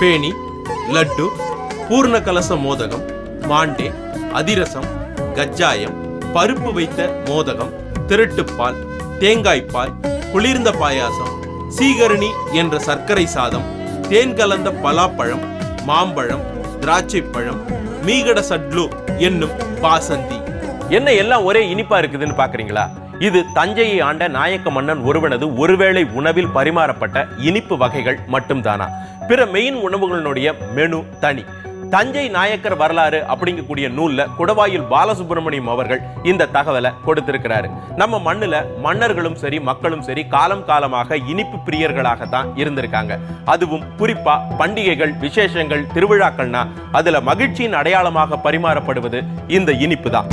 பேணி, லட்டு, பூர்ண கலச மோதகம், மாண்டே, அதிரசம், கஜ்ஜாயம், பருப்பு வைத்த மோதகம், திருட்டுப்பால், தேங்காய்ப்பால், குளிர்ந்த பாயாசம், சீகரணி என்ற சர்க்கரை சாதம், தேன் கலந்த பலாப்பழம், மாம்பழம், திராட்சைப்பழம், மீகட சட்லு என்னும் பாசந்தி. என்ன எல்லாம் ஒரே இனிப்பா இருக்குதுன்னு பாக்குறீங்களா? இது தஞ்சையை ஆண்ட நாயக்க மன்னன் ஒருவனது ஒருவேளை உணவில் பரிமாறப்பட்ட இனிப்பு வகைகள் மட்டும்தானா? பிற மெயின் உணவுகளினுடைய மெனு தனி. தஞ்சை நாயக்கர் வரலாறு அப்படிங்கக்கூடிய நூல்ல குடவாயில் பாலசுப்ரமணியம் அவர்கள் இந்த தகவலை கொடுத்திருக்கிறாரு. நம்ம மண்ணுல மன்னர்களும் சரி மக்களும் சரி காலம் காலமாக இனிப்பு பிரியர்களாகத்தான் இருந்திருக்காங்க. அதுவும் குறிப்பா பண்டிகைகள், விசேஷங்கள், திருவிழாக்கள்னா அதுல மகிழ்ச்சியின் அடையாளமாக பரிமாறப்படுவது இந்த இனிப்பு தான்.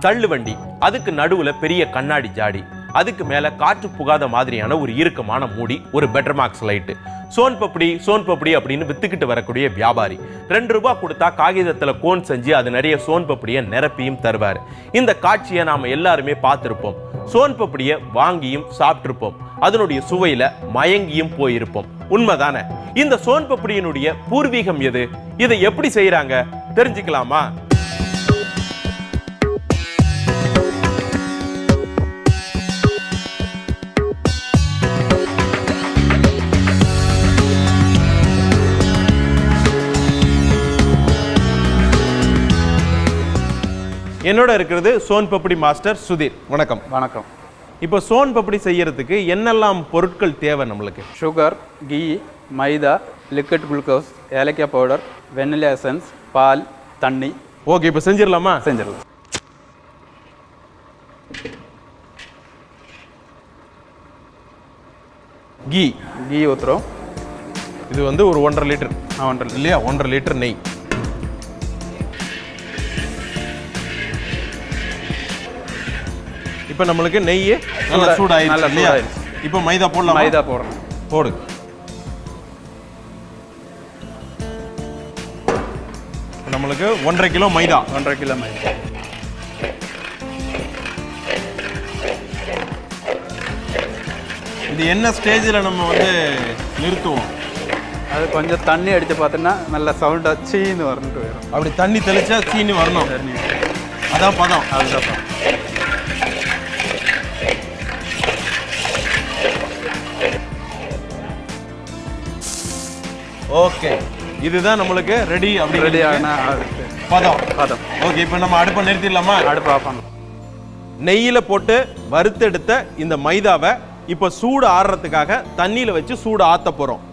தள்ளுவண்டி, அதுக்கு நடுவுல பெரிய கண்ணாடி ஜாடி, அதுக்கு மேல காற்று புகாத மாதிரியான ஒரு இறுக்கமான மூடி, ஒரு பெட்டர்மார்க்ஸ் லைட். சோன் பப்படி அப்படின்னு வித்துக்கிட்டு வரக்கூடிய வியாபாரி 2 ரூபாய் கொடுத்தா காகிதத்துல கோன் செஞ்சு அது நிறைய சோன் பப்படியை நிரப்பியும் தருவாரு. இந்த காட்சியை நாம எல்லாருமே பார்த்திருப்போம். சோன் பப்படியை வாங்கியும் சாப்பிட்டிருப்போம். அதனுடைய சுவையில மயங்கியும் போயிருப்போம். உண்மைதானே? இந்த சோன் பப்படியினுடைய பூர்வீகம் எது? இதை எப்படி செய்யறாங்க தெரிஞ்சுக்கலாமா? என்னோட இருக்கிறது சோன் பப்படி மாஸ்டர் சுதீர். வணக்கம். வணக்கம். இப்போ சோன் பப்படி செய்யறதுக்கு என்னெல்லாம் பொருட்கள் தேவை நம்மளுக்கு? சுகர், கீ, மைதா, லிக்விட் குளுக்கோஸ், ஏலக்காய் பவுடர், வெனிலா எசன்ஸ், பால், தண்ணி. ஓகே, இப்போ செஞ்சிடலாமா? செஞ்சிடலாம். கீ ஊற்றுறோம். இது வந்து ஒரு 1.5 லிட்டர். 1.5 இல்லையா? 1.5 லிட்டர் நெய். இப்போ நம்மளுக்கு நெய் நல்லா சூடாயிருச்சு இல்லையா? இப்போ மைதா போடலாம். மைதா போடுறோம். போடு. நம்மளுக்கு 1.5 கிலோ மைதா. 1.5 கிலோ மைதா. இது என்ன ஸ்டேஜில் நம்ம வந்து நிறுத்துவோம்? அது கொஞ்சம் தண்ணி அடித்து பார்த்தோன்னா நல்ல சவுண்டாக சீனு வரணுட்டு வரும். அப்படி தண்ணி தெளிச்சா சீனி வரணும். அதான் பதம். அதுதான் பதம். ஓகே, இதுதான் நம்மளுக்கு ரெடி. அப்படி ரெடி ஆகினா பதம். ஓகே, இப்போ நம்ம அடுப்பை நிறுத்திடலாமா? அடுப்பு ஆஃப் பண்ணலாம். நெய்யில் போட்டு வறுத்தெடுத்த இந்த மைதாவை இப்போ சூடு ஆறுறதுக்காக தண்ணியில் வச்சு சூடு ஆற்ற போகிறோம்.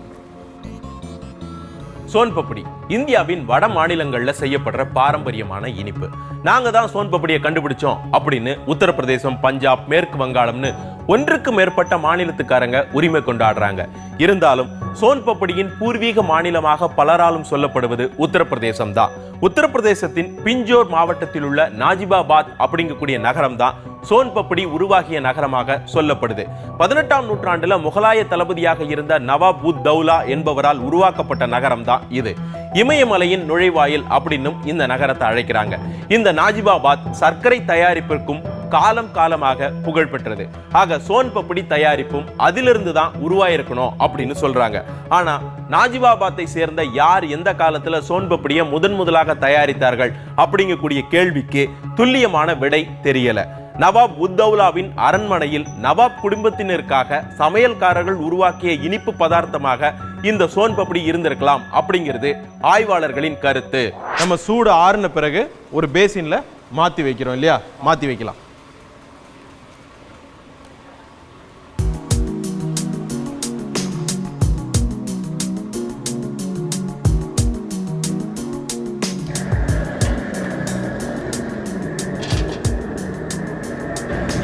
சோன் பப்படி இந்தியாவின் வட மாநிலங்கள்ல செய்யப்படுற பாரம்பரியமான இனிப்பு. நாங்க தான் சோன் பப்படியை கண்டுபிடிச்சோம் அப்படின்னு உத்தரப்பிரதேசம், பஞ்சாப், மேற்கு வங்காளம்னு ஒன்றுக்கு மேற்பட்ட மாநிலத்துக்காரங்க உரிமை கொண்டாடுறாங்க. இருந்தாலும் சோன் பப்படியின் பூர்வீக மாநிலமாக பலராலும் சொல்லப்படுவது உத்தரப்பிரதேசம் தான். உத்தரப்பிரதேசத்தின் பிஞ்சோர் மாவட்டத்தில் உள்ள நாஜிபாபாத் அப்படிங்கக்கூடிய நகரம் தான் சோன் பப்படி உருவாகிய நகரமாக சொல்லப்படுது. 18ஆம் நூற்றாண்டுல முகலாய தளபதியாக இருந்த நவாப் உத் தௌலா என்பவரால் உருவாக்கப்பட்ட நகரம் தான் இது. இமயமலையின் நுழைவாயில் அப்படின்னும் இந்த நகரத்தை அழைக்கிறாங்க. இந்த நாஜிபாபாத் சர்க்கரை தயாரிப்பிற்கும் காலம் காலமாக புகழ் பெற்றது. ஆக சோன் பப்படி தயாரிப்பும் அதிலிருந்து தான் உருவாயிருக்கணும் அப்படின்னு சொல்றாங்க. ஆனா நாஜிபாபாத்தை சேர்ந்த யார் எந்த காலத்துல சோன் பப்படியை முதலாக தயாரித்தார்கள் அப்படிங்கக்கூடிய கேள்விக்கு துல்லியமான விடை தெரியல. நவாப் உத்தௌலாவின் அரண்மனையில் நவாப் குடும்பத்தினருக்காக சமையல்காரர்கள் உருவாக்கிய இனிப்பு பதார்த்தமாக இந்த சோன் பப்படி இருந்திருக்கலாம் அப்படிங்கிறது ஆய்வாளர்களின் கருத்து. நம்ம சூடு ஆறுன பிறகு ஒரு பேசின்ல மாத்தி வைக்கிறோம் இல்லையா? மாத்தி வைக்கலாம்.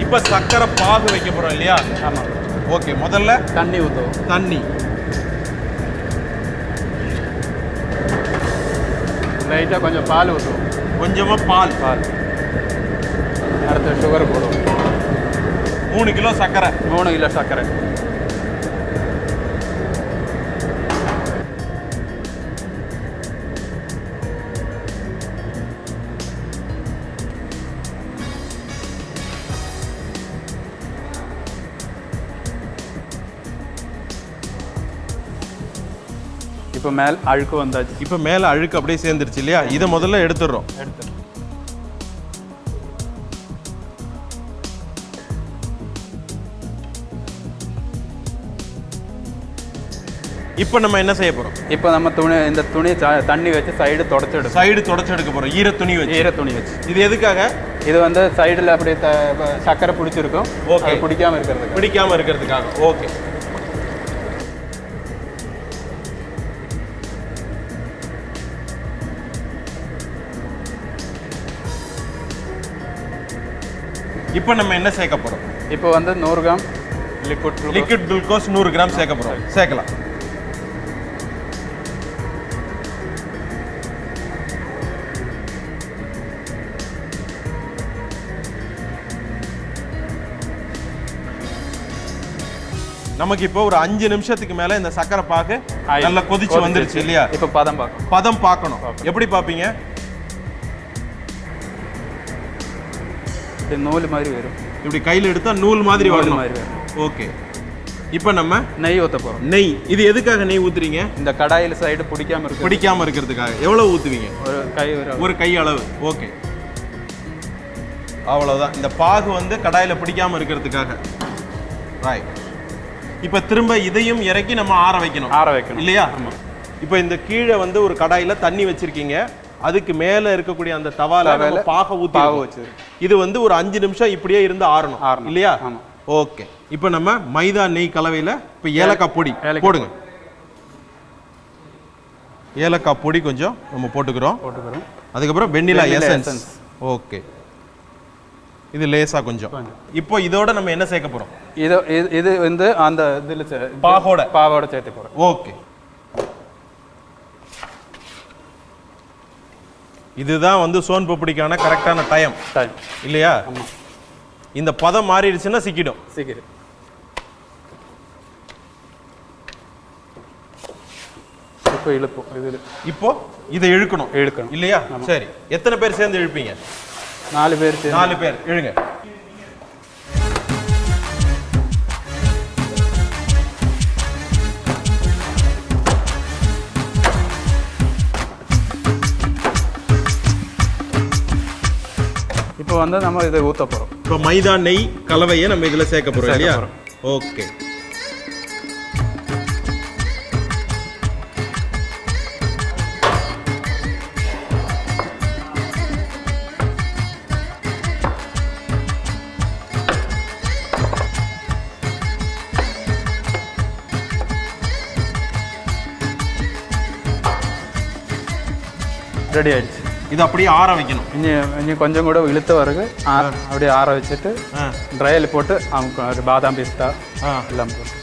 இப்ப சக்கரை பாகு வைக்க போறோம் இல்லையா? ஆமா. ஓகே, முதல்ல தண்ணி ஊத்துவோம். தண்ணி. லைட்டாக கொஞ்சம் பால் ஊற்றுவோம். கொஞ்சமாக பால். அடுத்து சுகர் போடுவோம். 3 கிலோ சர்க்கரை. 3 கிலோ சர்க்கரை. இப்போ மேல் அழுக்கு வந்தாச்சு. இப்போ மேலே அழுக்கு அப்படியே சேர்ந்துருச்சு இல்லையா? இதை முதல்ல எடுத்துடுறோம். இப்போ நம்ம என்ன செய்ய போகிறோம்? இப்போ நம்ம இந்த துணி தண்ணி வச்சு சைடு தொடச்செடுக்கும். சைடு தொடச்செடுக்க போகிறோம். ஈர துணி வச்சு. இது எதுக்காக? இது வந்து சைடில் அப்படியே சர்க்கரை பிடிச்சிருக்கும். ஓகே. பிடிக்காமல் இருக்கிறதுக்காக. ஓகே. இப்போ நம்ம என்ன சேர்க்க போகிறோம்? இப்போ வந்து 100 கிராம் லிக்விட் குளுக்கோஸ் 100 கிராம் சேர்க்க போகிறோம். சேர்க்கலாம். நமக்கு இப்போ ஒரு 5 நிமிஷத்துக்கு மேல இந்த சக்கரை பாகு நல்லா கொதிச்சு வந்துருச்சு இல்லையா? இப்போ பதம் பார்க்கணும். எப்படி பார்ப்பீங்க? நூல் மாதிரி வரும். இப்படி கையில் எடுத்தா நூல் மாதிரி வரும். ஓகே. இப்போ நம்ம நெய் ஊற்ற போகிறோம். நெய். இது எதுக்காக நெய் ஊத்துறீங்க? இந்த கடாயில் சைடு பிடிக்காம இருக்கிறதுக்காக. எவ்வளவு ஊத்துவீங்க? ஒரு கை அளவு. ஓகே. அவ்வளவுதான். இந்த பாகு வந்து கடாயில பிடிக்காம இருக்கிறதுக்காக. ரைட். இப்போ திரும்ப இதையும் இறக்கி நம்ம ஆற வைக்கணும் இல்லையா? இப்போ இந்த கீழே வந்து ஒரு கடாயில தண்ணி வச்சிருக்கீங்க. அதுக்கு மேல இருக்கக்கூடிய அந்த தவால பாக ஊத்தி இது வந்து ஒரு 5 நிமிஷம் இப்படியே இருந்து ஆறணும் இல்லையா? ஓகே. இப்போ நம்ம மைதா நெய் கலவையில இப்போ ஏலக்காய் பொடி போடுங்க. ஏலக்காய் பொடி கொஞ்சம் நம்ம போட்டுக்கிறோம். அதுக்கப்புறம் வெண்ணிலா எசன்ஸ். ஓகே. இது லேசா கொஞ்சம். இப்போ இதோட நம்ம என்ன சேர்க்க போறோம்? இது வந்து அந்த இதுல பாவோட சேர்த்து போறோம். ஓகே. இதுதான் வந்து சோன் பப்படிக்கான கரெக்டான டைம் இல்லையா? இந்த பதம் மாறிடுச்சுன்னா சிக்கிடும். இப்போ இழுப்போம். இப்போ இதை இழுக்கணும் இல்லையா? சரி. எத்தனை பேர் சேர்ந்து இழுப்பீங்க? 4 பேர். 4 பேர் இழுங்க. இப்போ வந்து நம்ம இதை ஊற்ற போகிறோம். இப்போ மைதா நெய் கலவையை நம்ம இதில் சேர்க்க போகிறோம் இல்லையா? ஓகே. ரெடி ஆயிடுச்சு. இது அப்படியே ஆற வைக்கணும். இன்னும் கொஞ்சம் கூட இழுத்த வரைக்கும் அப்படியே ஆற வச்சுட்டு ட்ரையில் போட்டு அவங்க ஒரு பாதாம் பிஸ்தா எல்லாம் போட்டு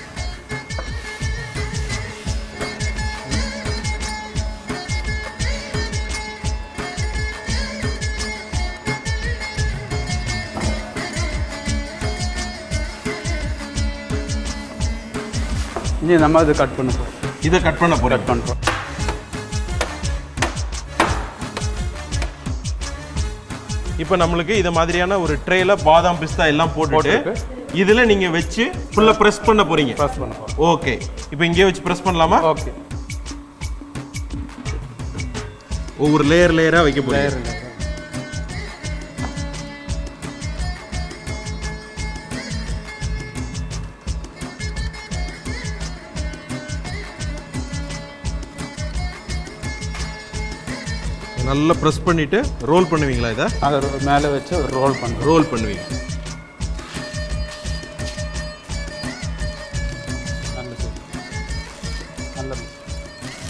இனி நம்ம இது கட் பண்ண போகிறோம். இதை கட் பண்ண போகிறோம். இப்போ நம்மளுக்கு இது மாதிரியான ஒரு ட்ரேல பாதாம் பிஸ்தா எல்லாம் போட்டுட்டு இதுல நீங்க வச்சு ஃபுல்லா பிரஸ் பண்ண போறீங்க. ஓகே. இப்போ இங்கே வச்சு பிரஸ் பண்ணலாமா? ஓகே. ஒவ்வொரு லேயரா வைக்க போறீங்க. நல்லா பிரஸ் பண்ணிட்டு ரோல் பண்ணுவீங்களா? இதை அதை மேலே வச்சு ரோல் பண்ணுவீங்க.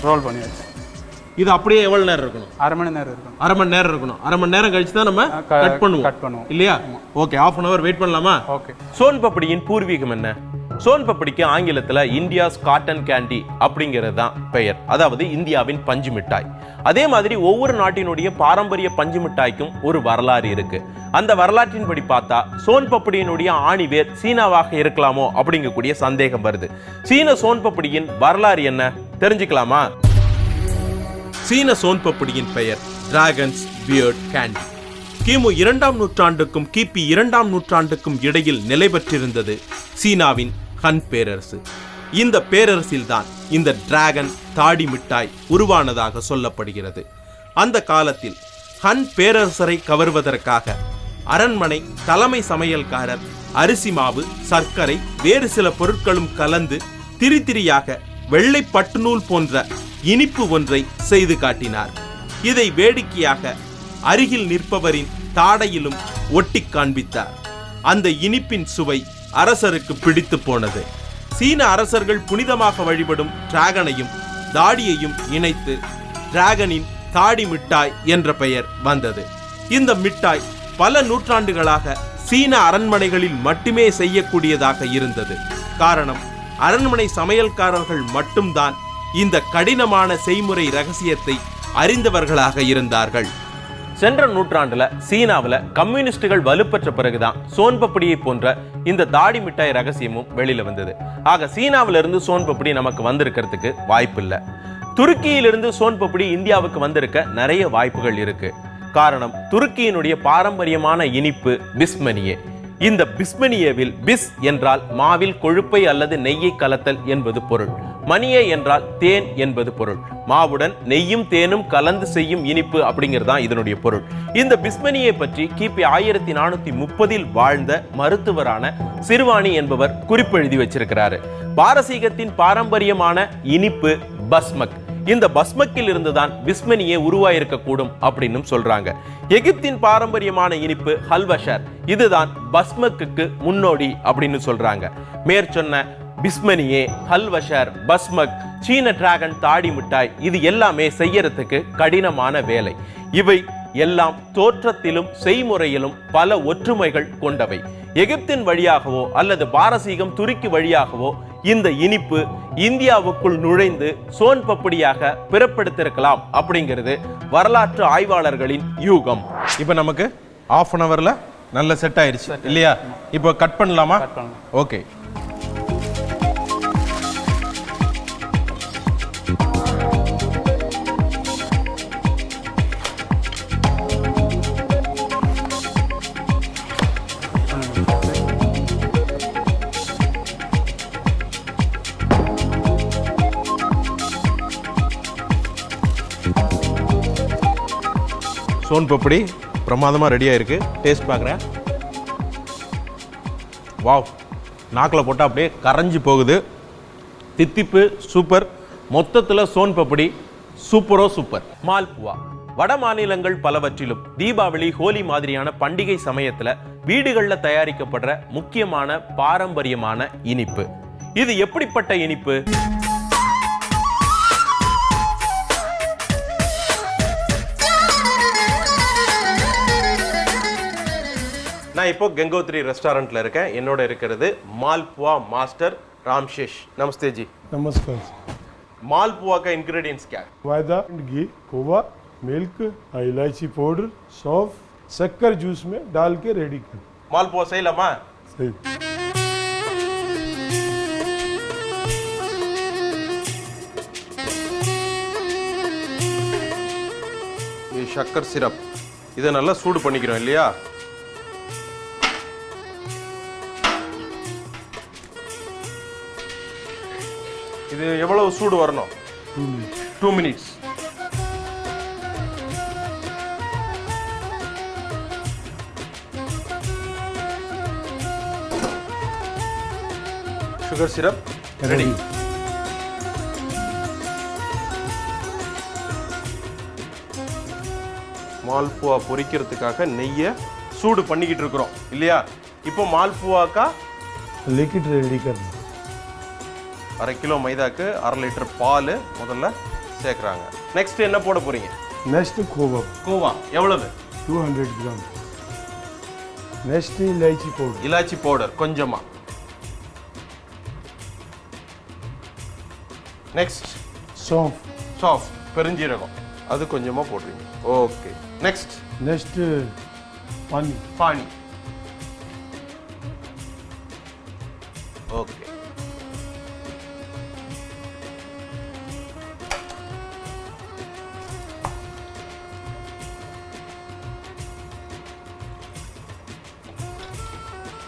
ரோல் பண்ணியாச்சு. இது அப்படியே எவ்வளவு நேரம் இருக்கணும்? அரை மணி நேரம் இருக்கணும். அரை மணி நேரம் கழிச்சு தான் நம்ம கட் பண்ணுவோம் இல்லையா? ஓகே. 1/2 hour வெயிட் பண்ணலாமா? ஓகே. சோன் பப்படியின் பூர்வீகம் என்ன? சோன் பப்படிக்கு ஆங்கிலத்துல இந்தியாஸ் காட்டன் கேண்டி அப்படிங்கிறது தான் பெயர், அதாவது இந்தியாவின் பஞ்சு மிட்டாய். அதே மாதிரி ஒவ்வொரு நாட்டினுடைய பாரம்பரிய பஞ்சு மிட்டாய்க்கும் ஒரு வரலாறு இருக்கு. அந்த வரலாற்றின்படி பார்த்தா சோன் பப்படியினுடைய ஆணிவேர் சீனாவாக இருக்கலாமோ அப்படிங்கக்கூடிய சந்தேகம் வருது. சீன சோன் பப்படியின் வரலாறு என்ன தெரிஞ்சுக்கலாமா? சீன சோன் பப்படியின் பெயர் டிராகன்ஸ் பியர்ட் கேண்டி. கிமு 2ஆம் நூற்றாண்டுக்கும் கிபி 2ஆம் நூற்றாண்டுக்கும் இடையில் நிலை பெற்றிருந்தது சீனாவின் ஹன் பேரரசு. இந்த பேரரசில்தான் இந்த டிராகன் தாடி மிட்டாய் உருவானதாக சொல்லப்படுகிறது. அந்த காலத்தில் ஹன் பேரரசரை கவர்வதற்காக அரண்மனை தலைமை சமையல்காரர் அரிசி மாவு, சர்க்கரை, வேறு சில பொருட்களும் கலந்து திரியாக வெள்ளை பட்டுநூல் போன்ற இனிப்பு ஒன்றை செய்து காட்டினார். இதை வேடிக்கையாக அருகில் நிற்பவரின் தாடையிலும் ஒட்டி காண்பித்தார். அந்த இனிப்பின் சுவை அரசருக்கு பிடித்து போனது. சீன அரசர்கள் புனிதமாக வழிபடும் டிராகனையும் தாடியையும் இணைத்து டிராகனின் தாடி மிட்டாய் என்ற பெயர் வந்தது. இந்த மிட்டாய் பல நூற்றாண்டுகளாக சீன அரண்மனைகளில் மட்டுமே செய்யக்கூடியதாக இருந்தது. காரணம், அரண்மனை சமையல்காரர்கள் மட்டும்தான் இந்த கடினமான செய்முறை ரகசியத்தை அறிந்தவர்களாக இருந்தார்கள். சென்ற நூற்றாண்டுல சீனாவில் கம்யூனிஸ்டுகள் வலுப்பெற்ற பிறகுதான் சோன் பப்படியை போன்ற இந்த தாடி மிட்டாய் ரகசியமும் வெளியில வந்தது. ஆக சீனாவிலிருந்து சோன் பப்படி நமக்கு வந்திருக்கிறதுக்கு வாய்ப்பு இல்லை. துருக்கியிலிருந்து சோன் பப்படி இந்தியாவுக்கு வந்திருக்க நிறைய வாய்ப்புகள் இருக்கு. காரணம், துருக்கியினுடைய பாரம்பரியமான இனிப்பு பிஸ்மனியே. இந்த பிஸ்மனியேவில் பிஸ் என்றால் மாவில் கொழுப்பை அல்லது நெய்யை கலத்தல் என்பது பொருள். மணியே என்றால் தேன் என்பது பொருள். மாவுடன் நெய்யும் தேனும் கலந்து செய்யும் இனிப்பு அப்படிங்கிறதான் இதனுடைய பொருள். இந்த பிஸ்மனியை பற்றி கிபி 1430 வாழ்ந்த மருத்துவரான சிறுவாணி என்பவர் குறிப்பெழுதி வச்சிருக்கிறாரு. பாரசீகத்தின் பாரம்பரியமான இனிப்பு பஸ்மக். இந்த பஸ்மக்கில் இருந்துதான் பிஸ்மனியே உருவாயிருக்க கூடும் அப்படின்னு சொல்றாங்க. எகிப்தின் பாரம்பரியமான இனிப்பு ஹல்வஷர். இதுதான் பஸ்மக்கு முன்னோடி அப்படின்னு சொல்றாங்க. மேற்சொன்ன பிஸ்மனியே, ஹல்வஷர், பஸ்மக், சீன டிராகன் தாடி மிட்டாய் இது எல்லாமே செய்யறதுக்கு கடினமான வேலை. இவை எல்லாம் தோற்றத்திலும் செய்முறையிலும் பல ஒற்றுமைகள் கொண்டவை. எகிப்தின் வழியாகவோ அல்லது பாரசீகம் துருக்கி வழியாகவோ இந்த இனிப்பு இந்தியாவுக்குள் நுழைந்து சோன் பப்படியாக பிறப்பெடுத்திருக்கலாம் அப்படிங்கிறது வரலாற்று ஆய்வாளர்களின் யூகம். இப்போ நமக்கு ½ அன் ஹவர்ல நல்ல செட் ஆயிருச்சு இல்லையா? இப்போ கட் பண்ணலாமா? ஓகே. சோன் பப்படி பிரமாதமாக ரெடியாக இருக்குது. டேஸ்ட் பார்க்குறேன். வாவ், நாக்கில் போட்டால் அப்படியே கரைஞ்சி போகுது. தித்திப்பு சூப்பர். மொத்தத்தில் சோன் பப்படி சூப்பரோ சூப்பர். மால்புவா வட மாநிலங்கள் பலவற்றிலும் தீபாவளி, ஹோலி மாதிரியான பண்டிகை சமயத்துல வீடுகளில் தயாரிக்கப்படுற முக்கியமான பாரம்பரியமான இனிப்பு. இது எப்படிப்பட்ட இனிப்பு? நான் இப்போ गंगोत्री ரெஸ்டாரண்ட்ல இருக்கேன். என்னோட இருக்கிறது मालपुआ मास्टर रामशेष. नमस्ते जी. नमस्कार. मालपुआ का इंग्रेडिएंट्स क्या है? मैदा, घी, खोवा, मिल्क, इलायची पाउडर, सौंफ, शक्कर जूस में डाल के रेडी कर. मालपुआ सही लमा? सही. ये शक्कर सिरप இதை நல்லா சூடு பண்ணிக்கிறோம் இல்லையா? இது எவ்வளவு சூடு வரணும்? 2 minutes. Sugar syrup ready. Malpua பொரிக்கிறதுக்காக நெய்யை சூடு பண்ணிக்கிட்டு இருக்கிறோம் இல்லையா? இப்போ மால்புவாக்கா लिक्विड रेडी करना. 1/2 கிலோ மைதாக்கு 1/2 லிட்டர் பால் முதல்ல சேர்க்குறாங்க. நெக்ஸ்ட் என்ன போட போறீங்க? नेक्स्ट खोवा. கோவா எவ்வளவு? 200 ग्राम. नेक्स्ट इलायची पाउडर. இலாச்சி பவுடர் கொஞ்சமா. நெக்ஸ்ட் सौंफ சாஃப் பெருஞ்சீரகம் அது கொஞ்சமா போடுறீங்க. ஓகே. நெக்ஸ்ட் नेक्स्ट पानी பானி. ஓகே.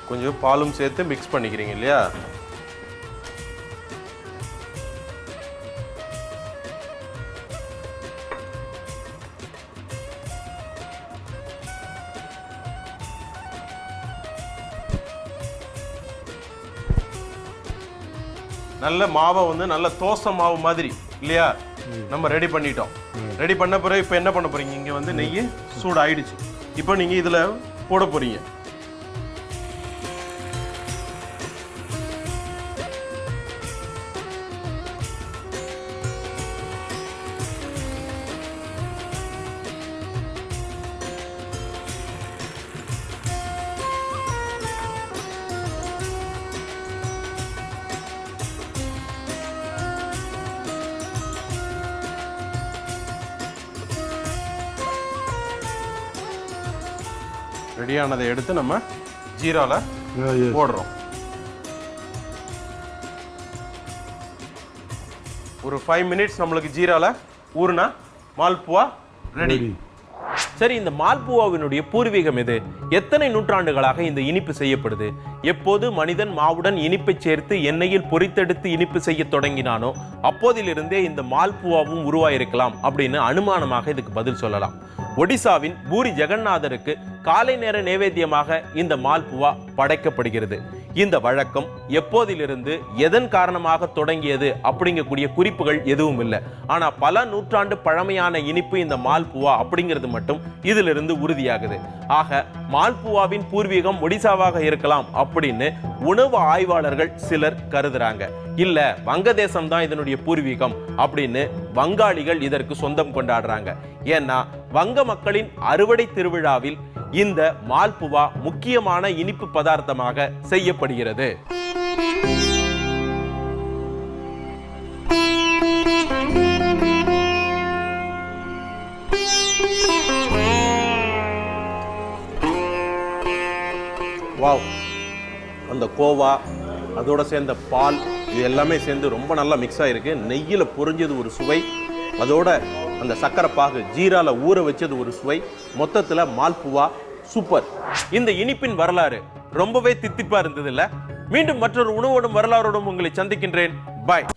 கொஞ்சம் பாலும் சேர்த்து மிக்ஸ் பண்ணிக்கிறீங்க இல்லையா? நல்ல மாவை வந்து நல்ல தோசை மாவு மாதிரி இல்லையா நம்ம ரெடி பண்ணிட்டோம். ரெடி பண்ண பிறகு இப்போ என்ன பண்ண போறீங்க? இங்க வந்து நெய் சூடு ஆயிடுச்சு. இப்போ நீங்க இதுல போட போறீங்க. ரெடியானதை எடுத்து நம்ம ஜீரால போடுறோம். ஒரு 5 மினிட்ஸ் நம்மளுக்கு ஜீரால ஊறுனா மால்புவா ரெடி. சரி, இந்த மால்புவாவினுடைய பூர்வீகம் எது? எத்தனை நூற்றாண்டுகளாக இந்த இனிப்பு செய்யப்படுது? எப்போது மனிதன் மாவுடன் இனிப்பை சேர்த்து எண்ணெயில் பொரித்தெடுத்து இனிப்பு செய்ய தொடங்கினானோ அப்போதிலிருந்தே இந்த மால்புவாவும் உருவாயிருக்கலாம் அப்படின்னு அனுமானமாக இதுக்கு பதில் சொல்லலாம். ஒடிசாவின் பூரி ஜெகநாதருக்கு காலை நேர நைவேத்தியமாக இந்த மால்புவா படைக்கப்படுகிறது. இந்த வழக்கம் எப்போதிலிருந்து எதன் காரணமாக தொடங்கியது அப்படிங்கக்கூடிய குறிப்புகள் எதுவும் இல்லை. ஆனா பல நூற்றாண்டு பழமையான இனிப்பு இந்த மால்புவா அப்படிங்கிறது மட்டும் இதிலிருந்து உறுதியாகுது. ஆக மால்புவாவின் பூர்வீகம் ஒடிசாவாக இருக்கலாம் அப்படின்னு உணவு ஆய்வாளர்கள் சிலர் கருதுறாங்க. இல்ல வங்கதேசம் தான் இதனுடைய பூர்வீகம் அப்படின்னு வங்காளிகள் இதற்கு சொந்தம் கொண்டாடுறாங்க. ஏன்னா வங்க மக்களின் அறுவடை திருவிழாவில் இந்த மால்புவா முக்கியமான இனிப்பு பதார்த்தமாக செய்யப்படுகிறது. வாவ், அந்த கோவா அதோட சேர்ந்த பால் இது எல்லாமே சேர்ந்து ரொம்ப நல்லா மிக்ஸ் ஆயிருக்கு. நெய்யில் பொரிஞ்சது ஒரு சுவை, அதோட அந்த சக்கரை பாகு ஜீரால ஊற வச்சது ஒரு சுவை. மொத்தத்துல மால்புவா சூப்பர். இந்த இனிப்பின் வரலாறு ரொம்பவே தித்திப்பா இருந்தது இல்ல? மீண்டும் மற்றொரு உணவோடும் வரலாறோடும் உங்களை சந்திக்கின்றேன். பாய்.